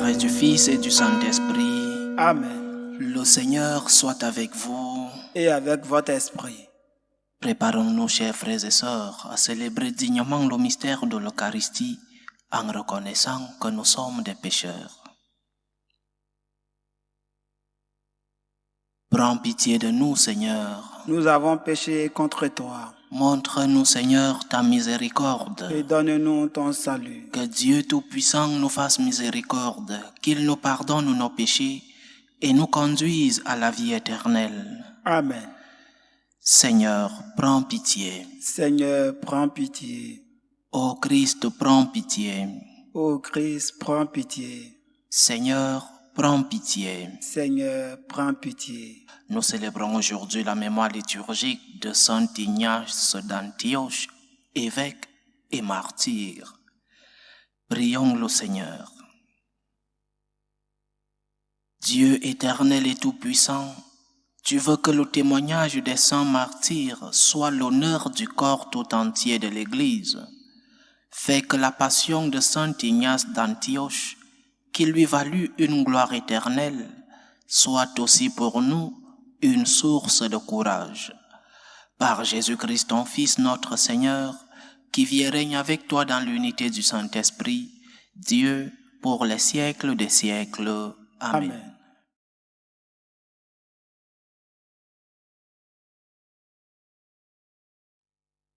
et du Fils et du Saint-Esprit. Amen. Le Seigneur soit avec vous. Et avec votre esprit. Préparons-nous, chers frères et sœurs, à célébrer dignement le mystère de l'Eucharistie en reconnaissant que nous sommes des pécheurs. Prends pitié de nous, Seigneur. Nous avons péché contre toi. Montre-nous, Seigneur, ta miséricorde. Et donne-nous ton salut. Que Dieu Tout-Puissant nous fasse miséricorde, qu'il nous pardonne nos péchés et nous conduise à la vie éternelle. Amen. Seigneur, prends pitié. Seigneur, prends pitié. Ô Christ, prends pitié. Ô Christ, prends pitié. Seigneur, prends pitié. Seigneur, prends pitié. Nous célébrons aujourd'hui la mémoire liturgique de Saint Ignace d'Antioche, évêque et martyr. Prions le Seigneur. Dieu éternel et tout-puissant, tu veux que le témoignage des saints martyrs soit l'honneur du corps tout entier de l'Église. Fais que la passion de Saint Ignace d'Antioche, qui lui valut une gloire éternelle, soit aussi pour nous une source de courage. Par Jésus-Christ, ton Fils, notre Seigneur, qui vit et règne avec toi dans l'unité du Saint-Esprit, Dieu, pour les siècles des siècles. Amen. Amen.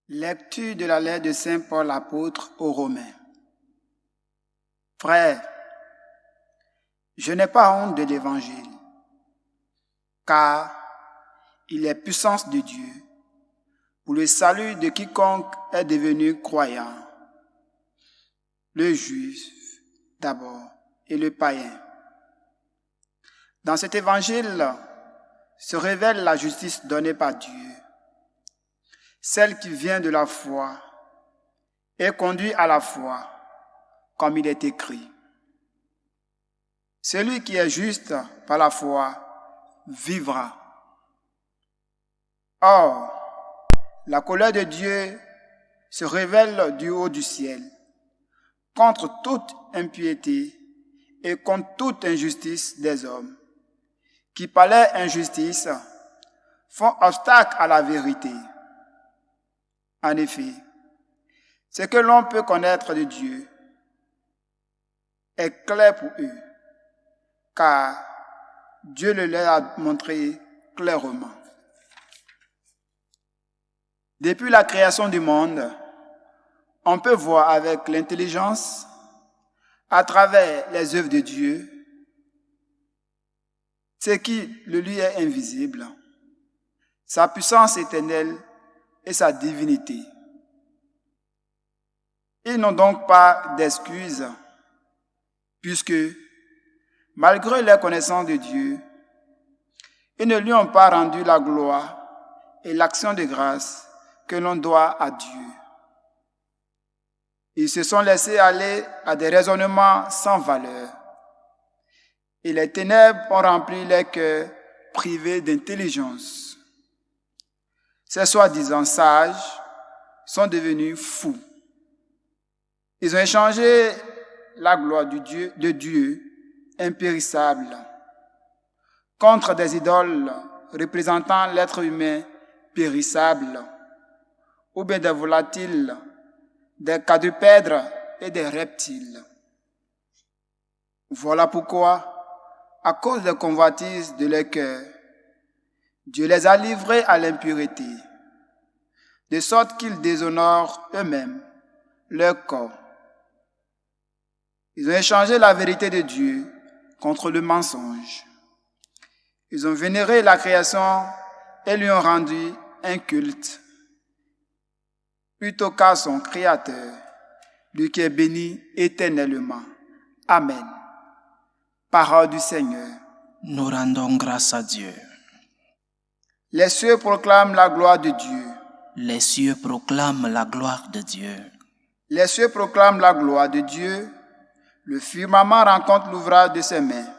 Lecture de la lettre de Saint Paul apôtre aux Romains. Frères, je n'ai pas honte de l'Évangile, car il est puissance de Dieu pour le salut de quiconque est devenu croyant, le juif d'abord et le païen. Dans cet Évangile se révèle la justice donnée par Dieu, celle qui vient de la foi et conduit à la foi, comme il est écrit. Celui qui est juste par la foi vivra. Or, la colère de Dieu se révèle du haut du ciel contre toute impiété et contre toute injustice des hommes, qui par leur injustice font obstacle à la vérité. En effet, ce que l'on peut connaître de Dieu est clair pour eux, car Dieu le leur a montré clairement. Depuis la création du monde, on peut voir avec l'intelligence, à travers les œuvres de Dieu, ce qui lui est invisible, sa puissance éternelle et sa divinité. Ils n'ont donc pas d'excuses, puisque, malgré leur connaissance de Dieu, ils ne lui ont pas rendu la gloire et l'action de grâce que l'on doit à Dieu. Ils se sont laissés aller à des raisonnements sans valeur, et les ténèbres ont rempli les cœurs privés d'intelligence. Ces soi-disant sages sont devenus fous. Ils ont échangé la gloire de Dieu impérissable contre des idoles représentant l'être humain périssable, ou bien des volatiles, des quadrupèdes et des reptiles. Voilà pourquoi, à cause des convoitises de leur cœur, Dieu les a livrés à l'impureté, de sorte qu'ils déshonorent eux-mêmes leur corps. Ils ont échangé la vérité de Dieu contre le mensonge. Ils ont vénéré la création et lui ont rendu un culte, plutôt qu'à son Créateur, lui qui est béni éternellement. Amen. Parole du Seigneur. Nous rendons grâce à Dieu. Les cieux proclament la gloire de Dieu. Les cieux proclament la gloire de Dieu. Les cieux proclament la gloire de Dieu. Le firmament rencontre l'ouvrage de ses mains.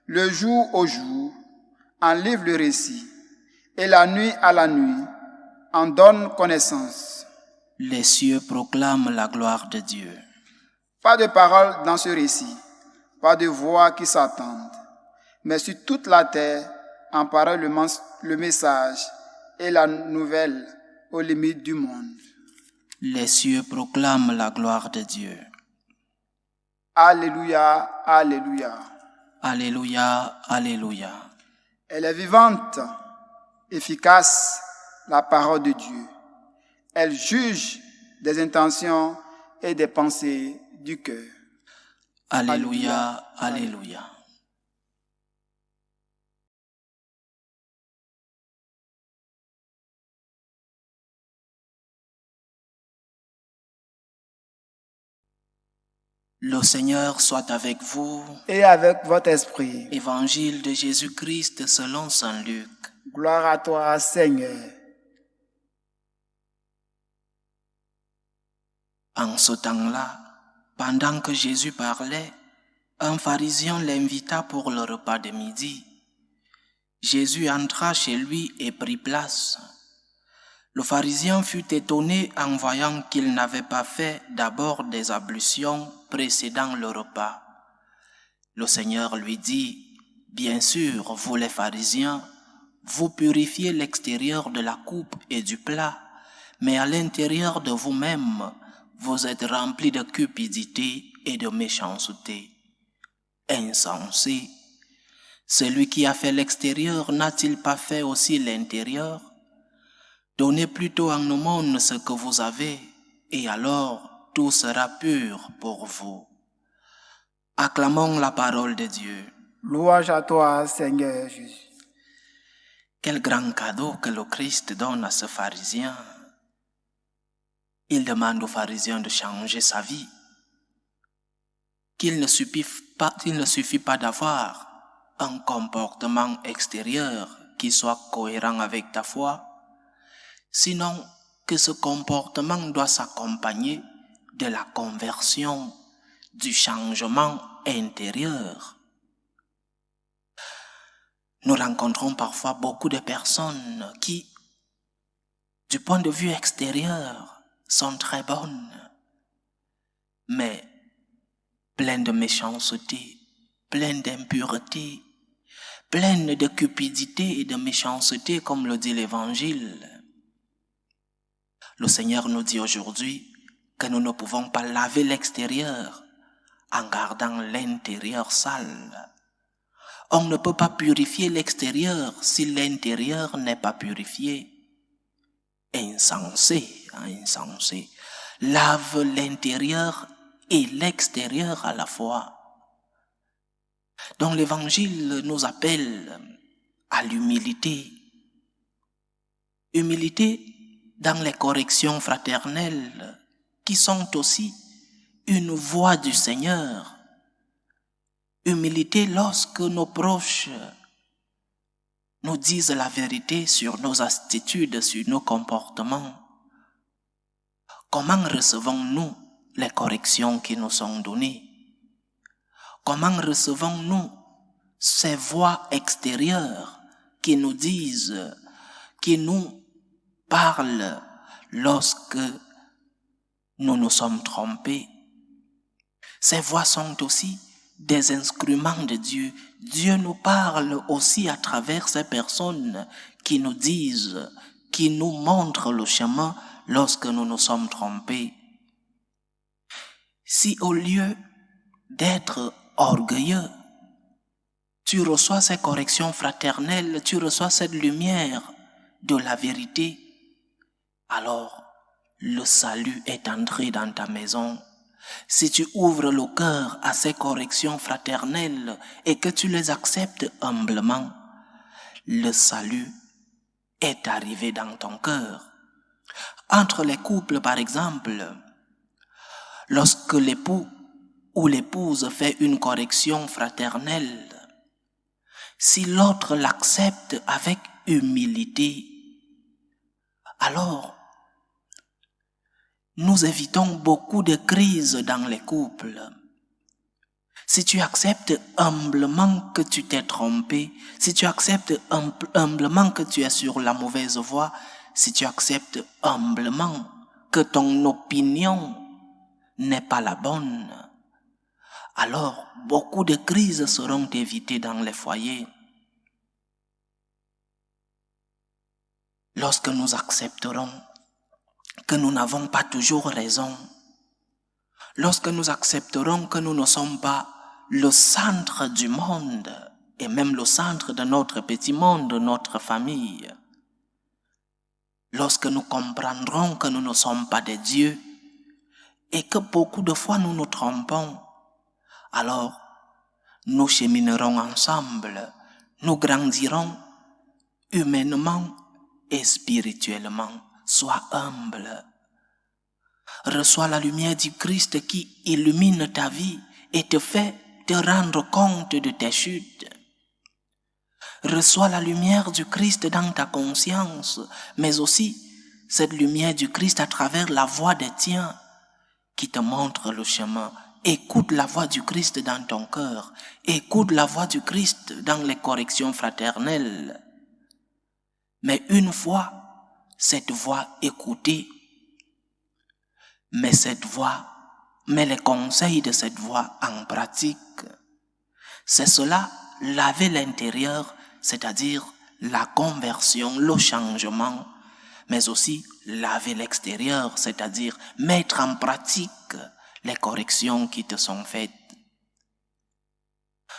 Le jour au jour en livre le récit, et la nuit à la nuit en donne connaissance. Les cieux proclament la gloire de Dieu. Pas de parole dans ce récit, pas de voix qui s'entendent, mais sur toute la terre, en parole le message et la nouvelle aux limites du monde. Les cieux proclament la gloire de Dieu. Alléluia, alléluia. Alléluia, alléluia. Elle est vivante, efficace, la parole de Dieu. Elle juge des intentions et des pensées du cœur. Alléluia, alléluia. Le Seigneur soit avec vous. Et avec votre esprit. Évangile de Jésus-Christ selon saint Luc. Gloire à toi, Seigneur. En ce temps-là, pendant que Jésus parlait, un pharisien l'invita pour le repas de midi. Jésus entra chez lui et prit place. Le pharisien fut étonné en voyant qu'il n'avait pas fait d'abord des ablutions précédant le repas. Le Seigneur lui dit, « Bien sûr, vous les pharisiens, vous purifiez l'extérieur de la coupe et du plat, mais à l'intérieur de vous-même, vous êtes remplis de cupidité et de méchanceté. Insensé, celui qui a fait l'extérieur n'a-t-il pas fait aussi l'intérieur? Donnez plutôt en aumône ce que vous avez, et alors tout sera pur pour vous. » Acclamons la parole de Dieu. Louange à toi, Seigneur Jésus. Quel grand cadeau que le Christ donne à ce pharisien. Il demande au pharisien de changer sa vie. Qu'il ne suffit pas d'avoir un comportement extérieur qui soit cohérent avec ta foi, sinon que ce comportement doit s'accompagner de la conversion, du changement intérieur. Nous rencontrons parfois beaucoup de personnes qui, du point de vue extérieur, sont très bonnes, mais pleines de méchanceté, pleines d'impureté, pleines de cupidité et de méchanceté, comme le dit l'Évangile. Le Seigneur nous dit aujourd'hui que nous ne pouvons pas laver l'extérieur en gardant l'intérieur sale. On ne peut pas purifier l'extérieur si l'intérieur n'est pas purifié. Insensé, insensé. Lave l'intérieur et l'extérieur à la fois. Donc l'Évangile nous appelle à l'humilité. Humilité dans les corrections fraternelles qui sont aussi une voie du Seigneur. Humilité lorsque nos proches nous disent la vérité sur nos attitudes, sur nos comportements. Comment recevons-nous les corrections qui nous sont données? Comment recevons-nous ces voix extérieures qui nous disent, qui nous parlent lorsque nous nous sommes trompés? Ces voix sont aussi des instruments de Dieu. Dieu nous parle aussi à travers ces personnes qui nous disent, qui nous montrent le chemin lorsque nous nous sommes trompés. Si au lieu d'être orgueilleux, tu reçois ces corrections fraternelles, tu reçois cette lumière de la vérité, alors le salut est entré dans ta maison. Si tu ouvres le cœur à ces corrections fraternelles et que tu les acceptes humblement, le salut est arrivé dans ton cœur. Entre les couples, par exemple, lorsque l'époux ou l'épouse fait une correction fraternelle, si l'autre l'accepte avec humilité, alors nous évitons beaucoup de crises dans les couples. Si tu acceptes humblement que tu t'es trompé, si tu acceptes humblement que tu es sur la mauvaise voie, si tu acceptes humblement que ton opinion n'est pas la bonne, alors beaucoup de crises seront évitées dans les foyers. Lorsque nous accepterons que nous n'avons pas toujours raison, lorsque nous accepterons que nous ne sommes pas le centre du monde et même le centre de notre petit monde, de notre famille, lorsque nous comprendrons que nous ne sommes pas des dieux et que beaucoup de fois nous nous trompons, alors nous cheminerons ensemble, nous grandirons humainement et spirituellement. Sois humble. Reçois la lumière du Christ qui illumine ta vie et te fait te rendre compte de tes chutes. Reçois la lumière du Christ dans ta conscience, mais aussi cette lumière du Christ à travers la voix des tiens qui te montre le chemin. Écoute la voix du Christ dans ton cœur. Écoute la voix du Christ dans les corrections fraternelles. Mais une fois cette voix écoutée, mets les conseils de cette voix en pratique. C'est cela, laver l'intérieur, c'est-à-dire la conversion, le changement, mais aussi laver l'extérieur, c'est-à-dire mettre en pratique les corrections qui te sont faites.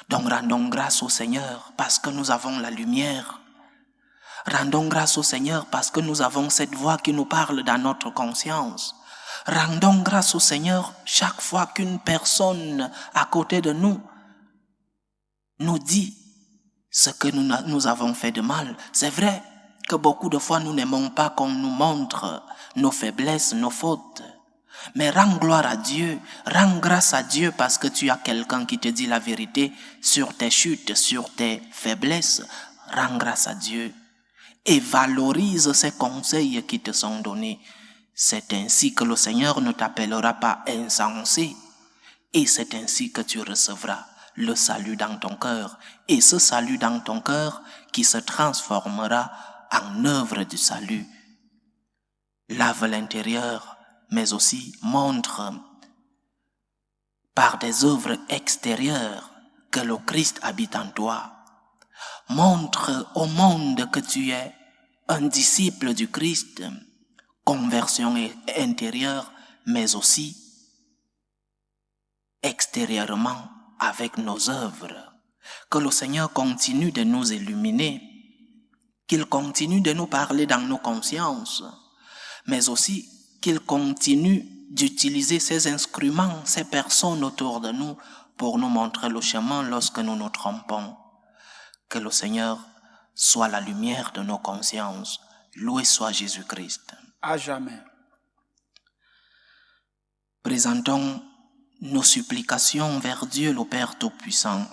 Donc rendons grâce au Seigneur parce que nous avons la lumière. Rendons grâce au Seigneur parce que nous avons cette voix qui nous parle dans notre conscience. Rendons grâce au Seigneur chaque fois qu'une personne à côté de nous nous dit ce que nous avons fait de mal. C'est vrai que beaucoup de fois nous n'aimons pas qu'on nous montre nos faiblesses, nos fautes. Mais rends gloire à Dieu, rends grâce à Dieu parce que tu as quelqu'un qui te dit la vérité sur tes chutes, sur tes faiblesses. Rends grâce à Dieu et valorise ces conseils qui te sont donnés. C'est ainsi que le Seigneur ne t'appellera pas insensé et c'est ainsi que tu recevras le salut dans ton cœur et ce salut dans ton cœur qui se transformera en œuvre du salut. Lave l'intérieur, mais aussi montre par des œuvres extérieures que le Christ habite en toi. Montre au monde que tu es un disciple du Christ, conversion intérieure, mais aussi extérieurement avec nos œuvres. Que le Seigneur continue de nous illuminer, qu'il continue de nous parler dans nos consciences, mais aussi qu'il continue d'utiliser ces instruments, ces personnes autour de nous pour nous montrer le chemin lorsque nous nous trompons. Que le Seigneur soit la lumière de nos consciences. Loué soit Jésus-Christ. À jamais. Présentons nos supplications vers Dieu le Père Tout-Puissant.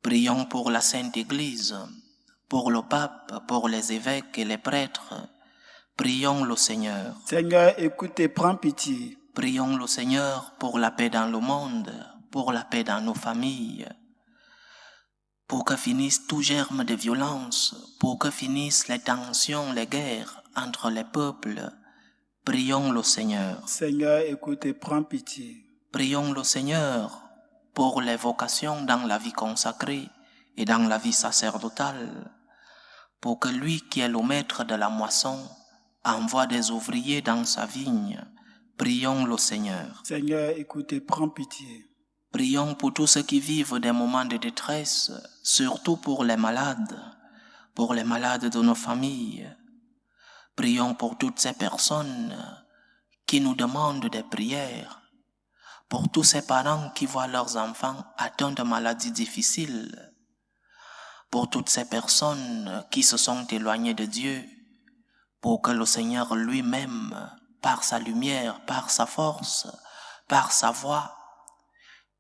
Prions pour la Sainte Église, pour le pape, pour les évêques et les prêtres. Prions le Seigneur. Seigneur, écoute et prends pitié. Prions le Seigneur pour la paix dans le monde, pour la paix dans nos familles, pour que finisse tout germe de violence, pour que finissent les tensions, les guerres entre les peuples. Prions le Seigneur. Seigneur, écoute et prends pitié. Prions le Seigneur pour les vocations dans la vie consacrée et dans la vie sacerdotale, pour que lui qui est le maître de la moisson envoie des ouvriers dans sa vigne. Prions le Seigneur. Seigneur, écoute et prends pitié. Prions pour tous ceux qui vivent des moments de détresse, surtout pour les malades de nos familles. Prions pour toutes ces personnes qui nous demandent des prières, pour tous ces parents qui voient leurs enfants atteints de maladies difficiles, pour toutes ces personnes qui se sont éloignées de Dieu, pour que le Seigneur lui-même, par sa lumière, par sa force, par sa voix,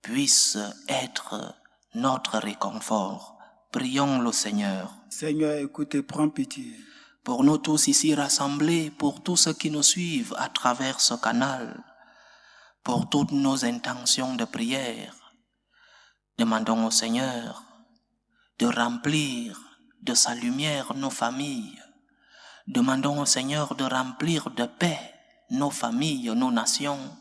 puisse être notre réconfort. Prions le Seigneur. Seigneur, écoute et prends pitié. Pour nous tous ici rassemblés, pour tous ceux qui nous suivent à travers ce canal, pour toutes nos intentions de prière, demandons au Seigneur de remplir de sa lumière nos familles. Demandons au Seigneur de remplir de paix nos familles, nos nations.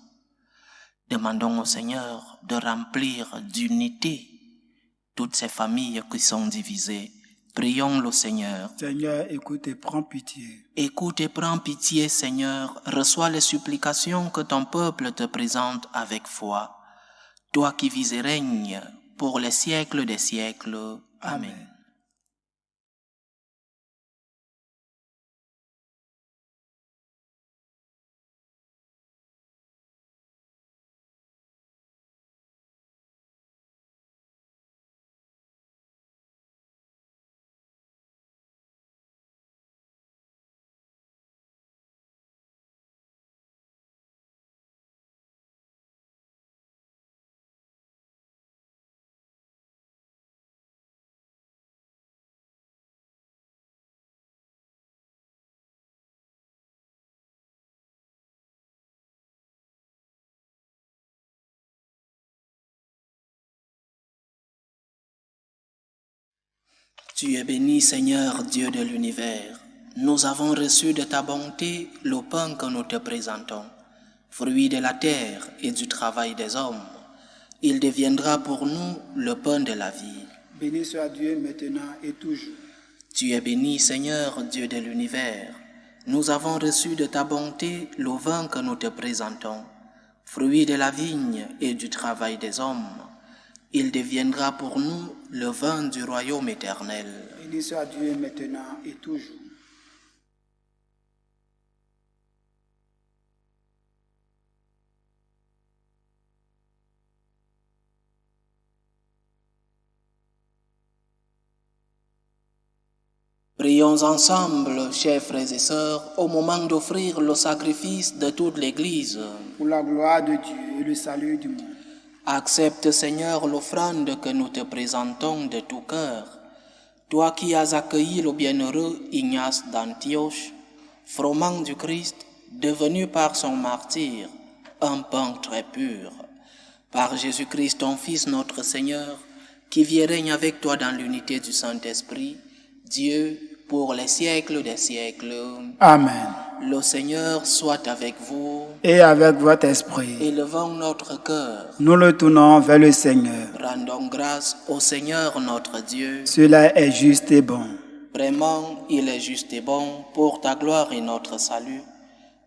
Demandons au Seigneur de remplir d'unité toutes ces familles qui sont divisées. Prions le Seigneur. Seigneur, écoute et prends pitié. Écoute et prends pitié, Seigneur. Reçois les supplications que ton peuple te présente avec foi. Toi qui vis et règnes pour les siècles des siècles. Amen. Tu es béni, Seigneur, Dieu de l'univers. Nous avons reçu de ta bonté le pain que nous te présentons, fruit de la terre et du travail des hommes. Il deviendra pour nous le pain de la vie. Béni soit Dieu maintenant et toujours. Tu es béni, Seigneur, Dieu de l'univers. Nous avons reçu de ta bonté le vin que nous te présentons, fruit de la vigne et du travail des hommes. Il deviendra pour nous le vin du royaume éternel. Béni soit Dieu maintenant et toujours. Prions ensemble, chers frères et sœurs, au moment d'offrir le sacrifice de toute l'Église. Pour la gloire de Dieu et le salut du monde. Accepte, Seigneur, l'offrande que nous te présentons de tout cœur. Toi qui as accueilli le bienheureux Ignace d'Antioche, froment du Christ, devenu par son martyre un pain très pur. Par Jésus-Christ, ton Fils, notre Seigneur, qui vit et règne avec toi dans l'unité du Saint-Esprit, Dieu, pour les siècles des siècles. Amen. Le Seigneur soit avec vous. Et avec votre esprit. Élevons notre cœur. Nous le tournons vers le Seigneur. Rendons grâce au Seigneur notre Dieu. Cela est juste et bon. Vraiment, il est juste et bon, pour ta gloire et notre salut,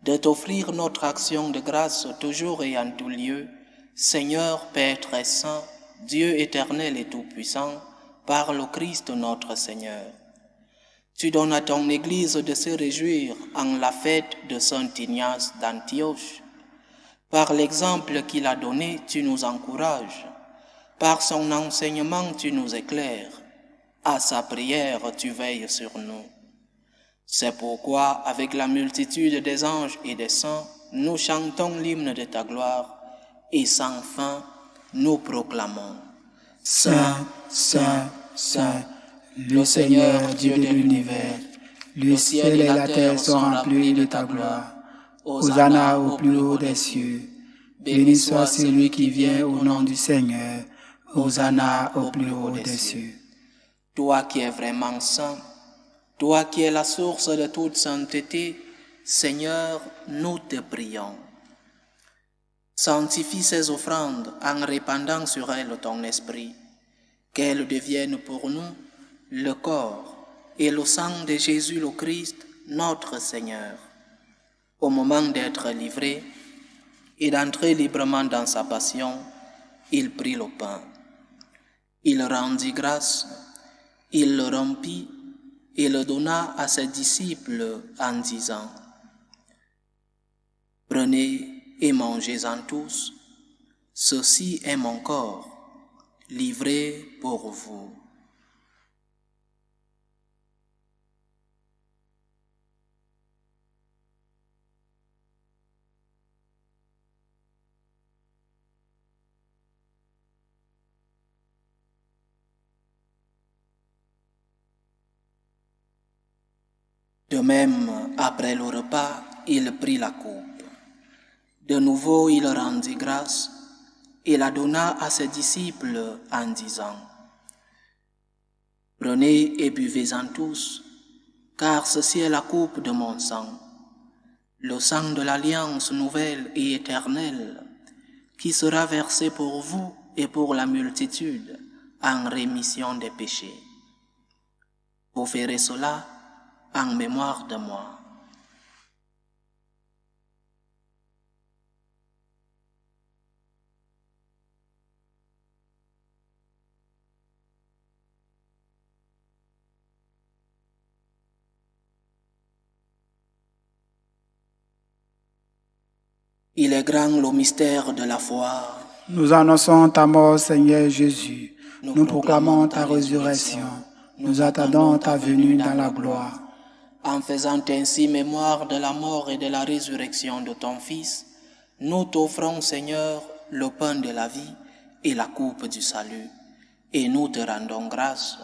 de t'offrir notre action de grâce toujours et en tout lieu, Seigneur, Père très saint, Dieu éternel et tout-puissant, par le Christ notre Seigneur. Tu donnes à ton Église de se réjouir en la fête de Saint Ignace d'Antioche. Par l'exemple qu'il a donné, tu nous encourages. Par son enseignement, tu nous éclaires. À sa prière, tu veilles sur nous. C'est pourquoi, avec la multitude des anges et des saints, nous chantons l'hymne de ta gloire et sans fin, nous proclamons. Saint, Saint, Saint, le Seigneur Dieu de l'univers, le ciel et la terre sont remplis de ta gloire. Hosanna au plus haut des cieux. Béni soit celui qui vient au nom du Seigneur. Hosanna au plus haut des cieux. Toi qui es vraiment saint, toi qui es la source de toute sainteté, Seigneur, nous te prions. Sanctifie ces offrandes en répandant sur elles ton esprit, qu'elles deviennent pour nous le corps et le sang de Jésus le Christ, notre Seigneur. Au moment d'être livré et d'entrer librement dans sa passion, il prit le pain. Il rendit grâce, il le rompit et le donna à ses disciples en disant : « Prenez et mangez-en tous, ceci est mon corps, livré pour vous. » De même, après le repas, il prit la coupe. De nouveau, il rendit grâce et la donna à ses disciples en disant : « Prenez et buvez-en tous, car ceci est la coupe de mon sang, le sang de l'alliance nouvelle et éternelle, qui sera versé pour vous et pour la multitude en rémission des péchés. Vous ferez cela en mémoire de moi. Il est grand le mystère de la foi. Nous annonçons ta mort, Seigneur Jésus. Nous proclamons ta résurrection. Nous attendons ta venue dans la gloire. En faisant ainsi mémoire de la mort et de la résurrection de ton Fils, nous t'offrons, Seigneur, le pain de la vie et la coupe du salut. Et nous te rendons grâce,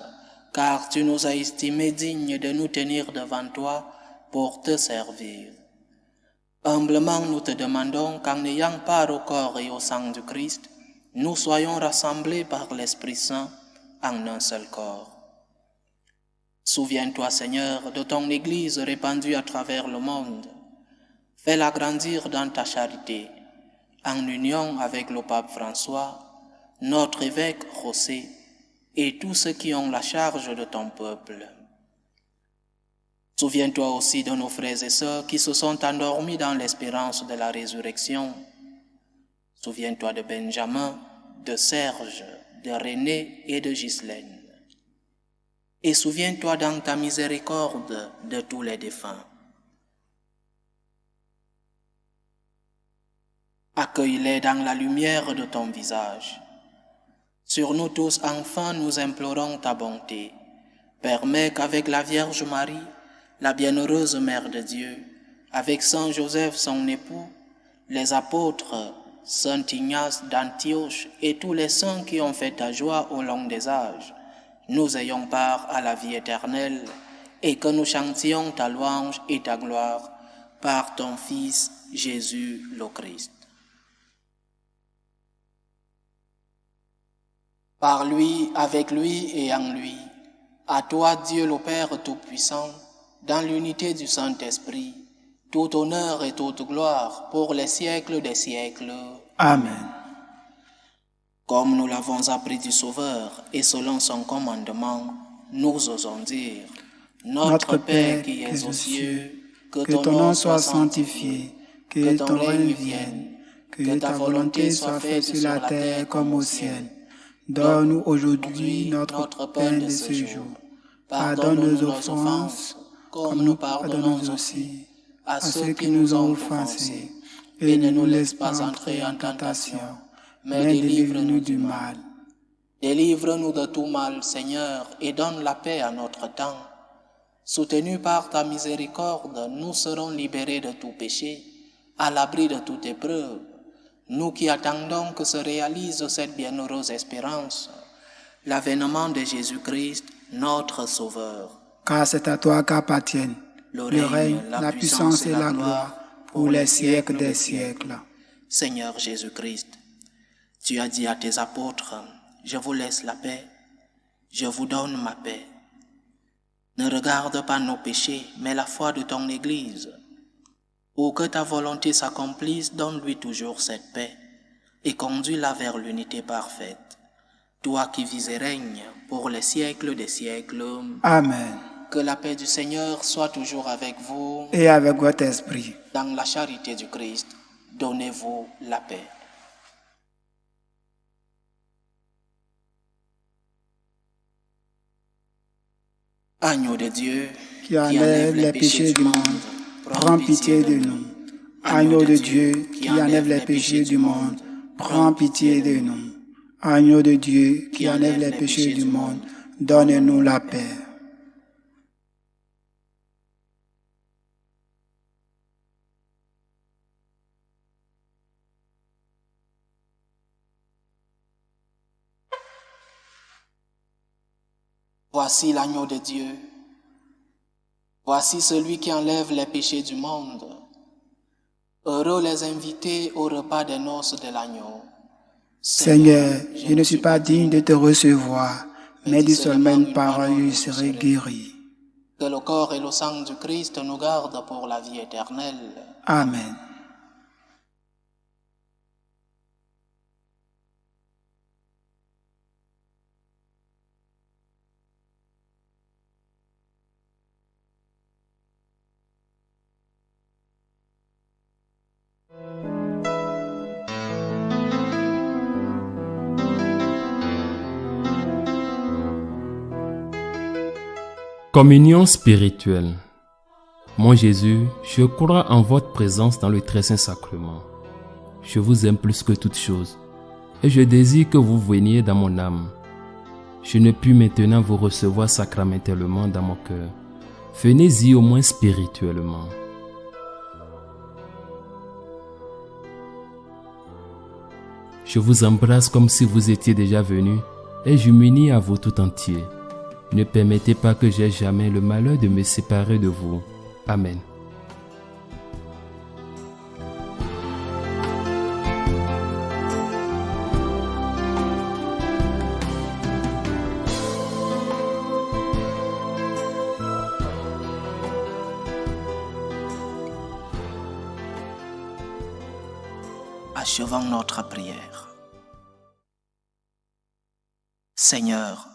car tu nous as estimés dignes de nous tenir devant toi pour te servir. Humblement, nous te demandons qu'en ayant part au corps et au sang du Christ, nous soyons rassemblés par l'Esprit Saint en un seul corps. Souviens-toi, Seigneur, de ton Église répandue à travers le monde. Fais-la grandir dans ta charité, en union avec le pape François, notre évêque José et tous ceux qui ont la charge de ton peuple. Souviens-toi aussi de nos frères et sœurs qui se sont endormis dans l'espérance de la résurrection. Souviens-toi de Benjamin, de Serge, de René et de Ghislaine. Et souviens-toi dans ta miséricorde de tous les défunts. Accueille-les dans la lumière de ton visage. Sur nous tous, enfin, nous implorons ta bonté. Permets qu'avec la Vierge Marie, la bienheureuse Mère de Dieu, avec Saint Joseph son époux, les apôtres, Saint Ignace d'Antioche et tous les saints qui ont fait ta joie au long des âges, nous ayons part à la vie éternelle et que nous chantions ta louange et ta gloire par ton Fils Jésus le Christ. Par lui, avec lui et en lui, à toi Dieu le Père Tout-Puissant, dans l'unité du Saint-Esprit, tout honneur et toute gloire pour les siècles des siècles. Amen. Comme nous l'avons appris du Sauveur et selon son commandement, nous osons dire, Notre Père qui es aux cieux, que ton nom soit sanctifié, que ton règne vienne, que ta volonté soit faite sur la terre comme au ciel. Donne-nous aujourd'hui notre pain de ce jour. Pardonne nos offenses, comme nous pardonnons aussi à ceux qui nous ont offensés. Et ne nous laisse pas entrer en tentation, mais délivre-nous du mal. Délivre-nous de tout mal, Seigneur, et donne la paix à notre temps. Soutenus par ta miséricorde, nous serons libérés de tout péché, à l'abri de toute épreuve. Nous qui attendons que se réalise cette bienheureuse espérance, l'avènement de Jésus-Christ, notre Sauveur. Car c'est à toi qu'appartiennent le règne, la puissance et la gloire pour les siècles des siècles. Seigneur Jésus-Christ, tu as dit à tes apôtres, je vous laisse la paix, je vous donne ma paix. Ne regarde pas nos péchés, mais la foi de ton Église. Pour que ta volonté s'accomplisse, donne-lui toujours cette paix et conduis-la vers l'unité parfaite. Toi qui vis et règnes pour les siècles des siècles. Amen. Que la paix du Seigneur soit toujours avec vous. Et avec votre esprit. Dans la charité du Christ, donnez-vous la paix. Agneau de Dieu, qui enlève les péchés du monde, prends pitié de nous. Agneau de Dieu, qui enlève les péchés du monde, prends pitié de nous. Agneau de Dieu, qui enlève les péchés du monde, donne-nous la paix. Voici l'agneau de Dieu. Voici celui qui enlève les péchés du monde. Heureux les invités au repas des noces de l'agneau. Seigneur, je ne suis pas digne de te recevoir, mais dis seulement une parole et je serai guéri. Que le corps et le sang du Christ nous gardent pour la vie éternelle. Amen. Communion spirituelle. Mon Jésus, je crois en votre présence dans le très saint sacrement. Je vous aime plus que toute chose et je désire que vous veniez dans mon âme. Je ne puis maintenant vous recevoir sacramentellement dans mon cœur. Venez-y au moins spirituellement. Je vous embrasse comme si vous étiez déjà venu et je m'unis à vous tout entier. Ne permettez pas que j'aie jamais le malheur de me séparer de vous. Amen. Achevons notre prière. Seigneur,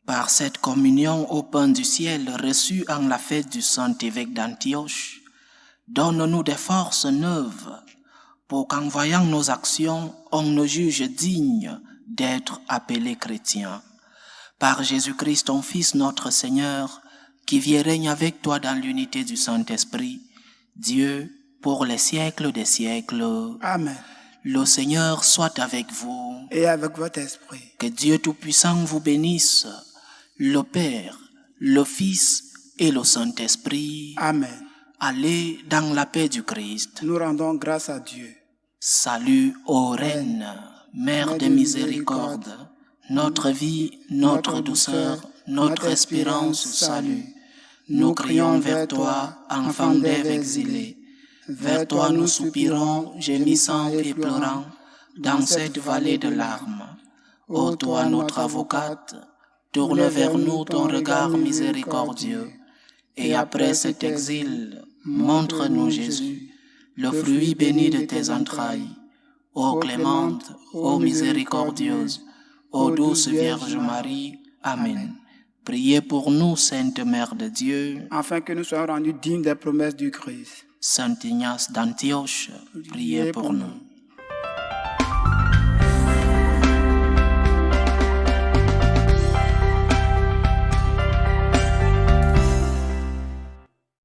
par cette communion au pain du ciel reçue en la fête du saint évêque d'Antioche, donne-nous des forces neuves pour qu'en voyant nos actions, on nous juge dignes d'être appelés chrétiens. Par Jésus-Christ, ton Fils, notre Seigneur, qui vit et règne avec toi dans l'unité du Saint-Esprit, Dieu, pour les siècles des siècles. Amen. Le Seigneur soit avec vous. Et avec votre esprit. Que Dieu Tout-Puissant vous bénisse, le Père, le Fils et le Saint-Esprit. Amen. Allez dans la paix du Christ. Nous rendons grâce à Dieu. Salut, ô Reine, Mère de miséricorde, notre vie, notre douceur, notre espérance, salut. Nous crions vers toi, enfant d'Ève exilée. Vers toi nous soupirons, gémissant et pleurant, dans cette vallée de larmes. Ô toi, notre avocate, tourne vers nous ton regard miséricordieux. Et après cet exil, montre-nous Jésus, le fruit béni de tes entrailles. Ô clémente, ô miséricordieuse, ô douce Vierge Marie. Amen. Priez pour nous, Sainte Mère de Dieu, afin que nous soyons rendus dignes des promesses du Christ. Saint Ignace d'Antioche, priez pour nous.